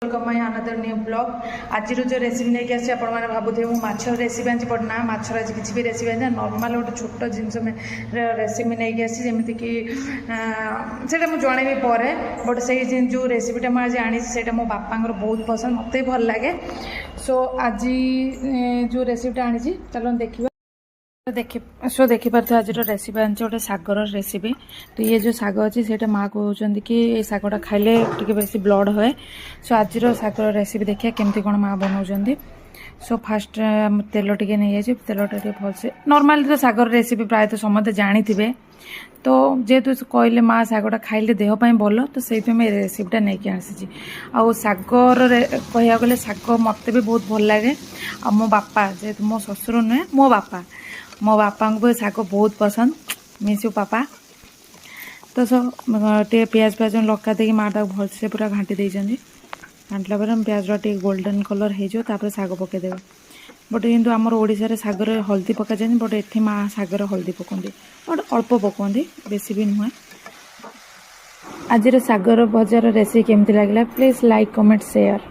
Welcome my another new blog. आज जो recipe नहीं आसी आप भावुथे माछ रेसिपी आनी बट ना माछर आज किसी भी रेसिपी आनी नॉर्मल गोटे छोट जिनस रेसिपी नहीं आसी जमीक से जनइबी पर बट से जो रेसिपीटा मुझे आनी से मो बापा बहुत पसंद मत भल लगे। सो आज जो रेसिपीटा आनी चलो देखिए। देखिपे आज रेसिपी आनी गोटे सागर रेसिपी। तो ये जो साग अच्छी से माँ कहते कि ये सागटा खाइले टिके बेसी ब्लड हुए। सो आज सागर रेसिपी देखिए केमती कौन माँ बनाऊँ। सो फास्ट तेल टिके नहीं जाए तेलटा भलसे नॉर्मल तो सागर रेसिपी प्रायतः समझते जानी थे। तो जेहेतु कहले माँ सागटा खाइले देहपाई भल तो से रेसिपीटा नहीं आसी। आ सागर कह गले साग मत भी बहुत भल लगे। आ मो बापा जेहेतु मो ससुर नुहे मो बापा को भी साग बहुत पसंद मिस यू पापा। तो टे प्याज प्याज लका देकी माँ भलसे पूरा घाटी देती। घाटला पर प्याज टे गोल्डन कलर हो साग पकईदे। बट किंतु आमर ओडिशा सागर हल्दी पका जाए बट एठी माँ सागर हल्दी पकाती बट अल्प पकाती बेसी भी नुहे। आज सागर भजार रेसिपी केमती लगे प्लीज लाइक कमेंट शेयर।